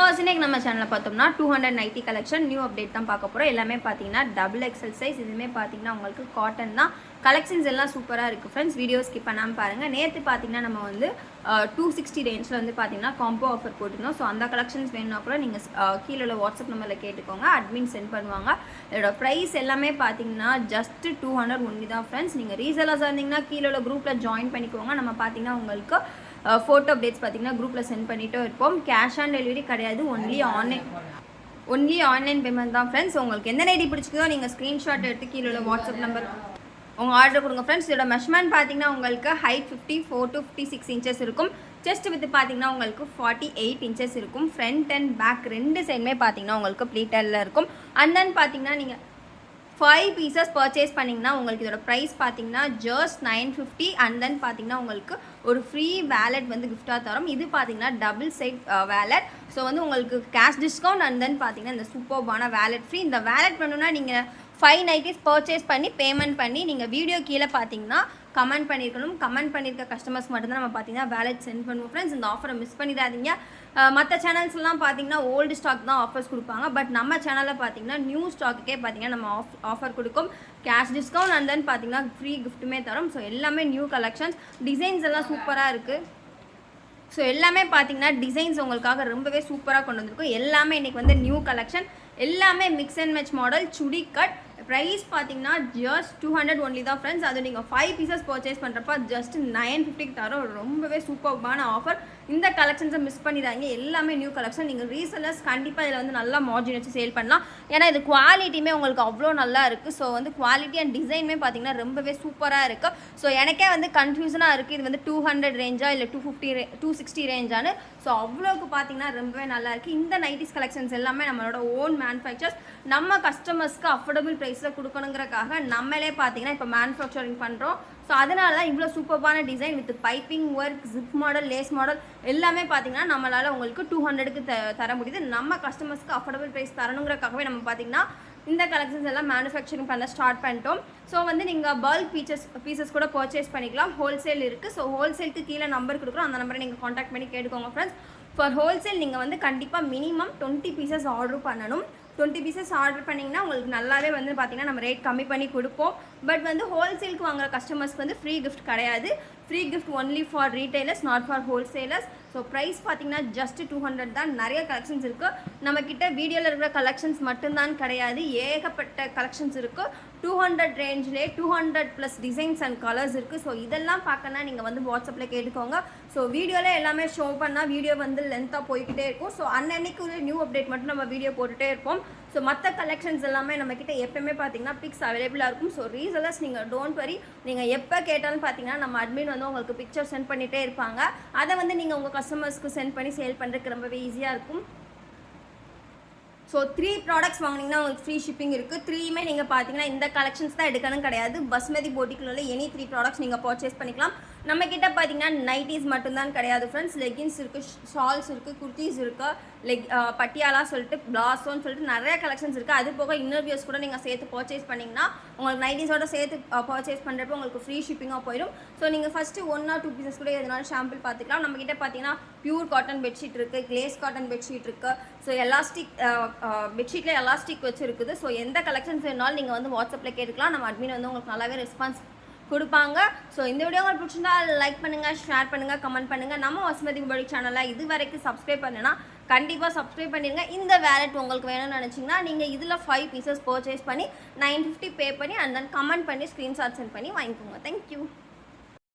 இன்னைக்கு நம்ம சேனலில் பார்த்தோம்னா 290 கலெக்ஷன் நியூ அப்டேட் தான் பார்க்க போகிறோம். எல்லாமே பார்த்தீங்கன்னா டபுள் எக்ஸல் சைஸ். இதுவுமே பார்த்தீங்கன்னா உங்களுக்கு காட்டன் தான். கலெக்ஷன்ஸ் எல்லாம் சூப்பராக இருக்குது ஃப்ரெண்ட்ஸ். வீடியோ ஸ்கிப் பண்ணாமல் பாருங்கள். நேற்று பார்த்தீங்கன்னா நம்ம வந்து 260 ரேஞ்சில் வந்து பார்த்தீங்கன்னா காம்போ ஆஃபர் போட்டிருந்தோம். ஸோ அந்த கலெக்ஷன்ஸ் வேணும்னா கூட நீங்கள் கீழே உள்ள வாட்ஸ்அப் நம்பரில் கேட்டுக்கோங்க. அட்மின் சென்ட் பண்ணுவாங்க. இதோட ப்ரைஸ் எல்லாமே பார்த்தீங்கன்னா ஜஸ்ட் 200 ஒன்லி தான் ஃப்ரெண்ட்ஸ். நீங்கள் ரீசெலர்ஸாக இருந்தீங்கன்னா கீழே உள்ள குரூப்பில் ஜாயின் பண்ணிக்கோங்க. நம்ம பார்த்தீங்கன்னா உங்களுக்கு ஃபோட்டோ அப்டேட்ஸ் பார்த்தீங்கன்னா குரூப்பில் சென்ட் பண்ணிகிட்டே இருப்போம். கேஷ் ஆன் டெலிவரி கிடையாது. ஒன்லி ஆன்லைன் பேமெண்ட் தான் ஃப்ரெண்ட்ஸ். உங்களுக்கு எந்த நைட்டி பிடிச்சிக்கோ நீங்கள் ஸ்க்ரீன்ஷாட் எடுத்து கீழே உள்ள வாட்ஸ்அப் நம்பர் உங்கள் ஆர்டர் கொடுங்க ஃப்ரெண்ட்ஸ். இதோட மெஷர்மெண்ட் பார்த்தீங்கன்னா உங்களுக்கு ஹைட் 54 to 56 இன்ச்சஸ் இருக்கும். செஸ்ட் வித் பார்த்தீங்கன்னா உங்களுக்கு 48 இன்ச்சஸ் இருக்கும். ஃப்ரண்ட் அண்ட் பேக் ரெண்டு சைடுமே பார்த்தீங்கன்னா உங்களுக்கு ப்ளீட்டரில் இருக்கும். அண்ட் தென் பார்த்தீங்கன்னா நீங்கள் 5 பீசஸ் பர்ச்சேஸ் பண்ணிங்கன்னா உங்களுக்கு இதோட ப்ரைஸ் பார்த்தீங்கன்னா ஜஸ்ட் 950. அண்ட் தென் பார்த்தீங்கன்னா உங்களுக்கு ஒரு ஃப்ரீ வேலெட் வந்து கிஃப்டாக தரும். இது பார்த்தீங்கன்னா டபுள் சைட் வேலெட். ஸோ வந்து உங்களுக்கு கேஷ் டிஸ்கவுண்ட் அண்ட் தென் பார்த்தீங்கன்னா இந்த சூப்பர்பான வேலெட் ஃப்ரீ. இந்த வேலெட் பண்ணணுன்னா நீங்கள் 5 நைட்டிஸ் பர்ச்சேஸ் பண்ணி பேமெண்ட் பண்ணி நீங்கள் வீடியோ கீழே பார்த்தீங்கன்னா கமெண்ட் பண்ணியிருக்கணும். கமெண்ட் பண்ணியிருக்க கஸ்டமர்ஸ் மட்டும்தான் நம்ம பார்த்தீங்கன்னா வேலெட் சென்ட் பண்ணுவோம் ஃப்ரெண்ட்ஸ். இந்த ஆஃபரை மிஸ் பண்ணிடாதீங்க. மற்ற சேனல்ஸ்லாம் பார்த்தீங்கன்னா ஓல்டு ஸ்டாக் தான் ஆஃபர்ஸ் கொடுப்பாங்க. பட் நம்ம சேனலில் பார்த்தீங்கன்னா நியூ ஸ்டாக்குக்கே பார்த்தீங்கன்னா நம்ம ஆஃபர் கொடுக்கும். கேஷ் டிஸ்கவுண்ட் அண்ட் தென் பார்த்தீங்கன்னா ஃப்ரீ கிஃப்ட்டுமே தரும். ஸோ எல்லாமே நியூ கலெக்ஷன்ஸ். டிசைன்ஸ் எல்லாம் சூப்பராக இருக்குது. ஸோ எல்லாமே பார்த்தீங்கன்னா டிசைன்ஸ் உங்களுக்காக ரொம்பவே சூப்பராக கொண்டு வந்திருக்கும். எல்லாமே இன்றைக்கி வந்து நியூ கலெக்ஷன். எல்லாமே mix and match model chudi cut. Price பார்த்தீங்கன்னா ஜஸ்ட் 200 ஒன்லி தான் ஃப்ரெண்ட்ஸ். அது நீங்கள் 5 பீசஸ் பர்ச்சேஸ் பண்ணுறப்ப ஜஸ்ட் 950 தரோம். ரொம்பவே சூப்பர்பான ஆஃபர். இந்த கலெக்ஷன்ஸை மிஸ் பண்ணிடாங்க. எல்லாமே நியூ கலெக்ஷன். நீங்கள் ரீசெல்லர்ஸ் கண்டிப்பாக இதில் வந்து நல்லா மார்ஜின் வச்சு சேல் பண்ணலாம். ஏன்னா இது குவாலிட்டியுமே உங்களுக்கு அவ்வளோ நல்லா இருக்குது. ஸோ வந்து குவாலிட்டி அண்ட் டிசைனுமே பார்த்தீங்கன்னா ரொம்பவே சூப்பராக இருக்குது. ஸோ எனக்கே வந்து கன்ஃபியூஷனாக இருக்குது. இது வந்து 200 ரேஞ்சா இல்லை 260 ரேஞ்சானு. ஸோ அவ்வளோக்கு பார்த்தீங்கன்னா ரொம்பவே நல்லா இருக்குது. இந்த நைட்டிஸ் கலெக்ஷன்ஸ் எல்லாமே நம்மளோட ஓன் மேனுஃபேக்சர்ஸ். நம்ம கஸ்டமர்ஸ்க்கு அஃபோர்டபுள் ப்ரைஸில் கொடுக்கணுங்கிறக்காக நம்மளே பார்த்தீங்கன்னா இப்போ மேனுஃபேக்சரிங் பண்ணுறோம். ஸோ அதனால தான் இவ்வளோ சூப்பர்பான design with piping work, zip model, lace model எல்லாமே பார்த்தீங்கன்னா நம்மளால் உங்களுக்கு 200க்கு தர முடியுது. நம்ம கஸ்டமர்ஸ்க்கு அஃபோர்டபுள் ப்ரைஸ் தரணுங்கிறக்காகவே நம்ம பார்த்தீங்கன்னா இந்த கலெக்ஷன்ஸ் எல்லாம் மேனுஃபேக்சரிங் பண்ண ஸ்டார்ட் பண்ணிட்டோம். ஸோ வந்து நீங்கள் பல்க் பீசஸ் கூட பர்ச்சேஸ் பண்ணிக்கலாம். ஹோல்சேல் இருக்குது. ஸோ ஹோல்சேலுக்கு கீழே நம்பர் கொடுக்குறோம். அந்த நம்பரை நீங்கள் காண்டாக்ட் பண்ணி கேட்டுக்கோங்க ஃப்ரெண்ட்ஸ். ஃபார் ஹோல்சேல் நீங்கள் வந்து கண்டிப்பாக மினிமம் 20 பீசஸ் ஆர்டர் பண்ணணும். 20 பீசஸ் ஆர்டர் பண்ணிங்கன்னா உங்களுக்கு நல்லாவே வந்து பார்த்தீங்கன்னா நம்ம ரேட் கம்மி பண்ணி கொடுப்போம். பட் வந்து ஹோல்சேலுக்கு வாங்குற கஸ்டமர்ஸ்க்கு வந்து ஃப்ரீ கிஃப்ட் கிடையாது. Free gift only for retailers, not for wholesalers. So price பார்த்தீங்கன்னா ஜஸ்ட் 200 தான். நிறைய கலெக்ஷன்ஸ் இருக்குது. நம்மக்கிட்ட வீடியோவில் இருக்கிற கலெக்ஷன்ஸ் மட்டும்தான் கிடையாது. ஏகப்பட்ட கலெக்ஷன்ஸ் இருக்குது. 200 ரேஞ்சிலே 200+ டிசைன்ஸ் அண்ட் கலர்ஸ் இருக்குது. ஸோ இதெல்லாம் பார்க்கணுன்னா நீங்கள் வந்து வாட்ஸ்அப்பில் கேட்டுக்கோங்க. ஸோ வீடியோவில் எல்லாமே ஷோ பண்ணால் வீடியோ வந்து லென்த்தாக போய்கிட்டே இருக்கும். ஸோ அன்னன்னைக்கு ஒரு நியூ அப்டேட் மட்டும் நம்ம வீடியோ போட்டுகிட்டே இருப்போம். ஸோ மற்ற கலெக்ஷன்ஸ் எல்லாமே நம்மக்கிட்ட எப்போயுமே பார்த்தீங்கன்னா பிக்ஸ் அவைலபிளாக இருக்கும். ஸோ ரீசெல்லர்ஸ் நீங்கள் டோன்ட் வரி. நீங்கள் எப்போ கேட்டாலும் பார்த்தீங்கன்னா நம்ம அட்மின் வந்து உங்களுக்கு பிக்சர் சென்ட் பண்ணிகிட்டே இருப்பாங்க. அதை வந்து நீங்கள் உங்கள் கஸ்டமர்ஸ்க்கு சென்ட் பண்ணி சேல் பண்ணுறதுக்கு ரொம்பவே ஈஸியாக இருக்கும். ஸோ 3 ப்ராடக்ட்ஸ் வாங்கினீங்கன்னா உங்களுக்கு ஃப்ரீ ஷிப்பிங் இருக்குது. 3மே நீங்கள் பார்த்தீங்கன்னா இந்த கலெக்ஷன்ஸ் தான் எடுக்கணும் கிடையாது. பஸ்மதி போட்டிக்குள்ள எனி 3 ப்ராடக்ட்ஸ் நீங்கள் பர்ச்சேஸ் பண்ணிக்கலாம். நம்மக்கிட்ட பார்த்தீங்கன்னா நைட்டிஸ் மட்டும்தான் கிடையாது ஃப்ரெண்ட்ஸ். லெகின்ஸ் இருக்குது, ஷால்ஸ் இருக்குது, குர்த்திஸ் இருக்குது, பட்டியாலா சொல்லிட்டு பிளாஸோன்னு சொல்லிட்டு நிறைய கலெக்ஷன்ஸ் இருக்குது. அது போக இன்னர்வியர்ஸ் கூட நீங்கள் சேர்த்து பர்ச்சேஸ் பண்ணிங்கன்னா உங்களுக்கு நைட்டிஸோட சேர்த்து பர்ச்சேஸ் பண்ணுறப்போ உங்களுக்கு ஃப்ரீ ஷிப்பிங்காக போயிடும். ஸோ நீங்கள் ஃபஸ்ட்டு 1 or 2 பீசஸ் கூட எதனாலும் ஷாம்பிள் பார்த்துக்கலாம். நம்மக்கிட்ட பார்த்தீங்கன்னா பியூர் காட்டன் பெட்ஷீட் இருக்குது, கிளேஸ் காட்டன் பெட்ஷீட் இருக்குது. ஸோ எலாஸ்டிக் பெட்ஷீட்டில் எலாஸ்டிக் வச்சு இருக்குது. ஸோ எந்த கலெக்ஷன்ஸ் வேணாலும் நீங்கள் வந்து வாட்ஸ்அப்பில் கேட்டுக்கலாம். நம்ம அட்மின் வந்து உங்களுக்கு நல்லாவே ரெஸ்பான்ஸ் கொடுப்பாங்க. ஸோ இந்த வீடியோ உங்களுக்கு பிடிச்சிருந்தா லைக் பண்ணுங்கள், ஷேர் பண்ணுங்கள், கமெண்ட் பண்ணுங்கள். நம்ம வசுமதி பவுடிக் சேனலில் இது வரைக்கும் சப்ஸ்கிரைப் பண்ணுன்னா கண்டிப்பாக சப்ஸ்கிரைப் பண்ணிடுங்க. இந்த வேலெட் உங்களுக்கு வேணும்னு நினச்சிங்கன்னா நீங்கள் இதில் 5 பீசஸ் பர்ச்சேஸ் பண்ணி 950 பே பண்ணி அண்ட் தென் கமெண்ட் பண்ணி ஸ்க்ரீன்ஷாட் சென்ட் பண்ணி வாங்கிக்கோங்க. தேங்க்யூ.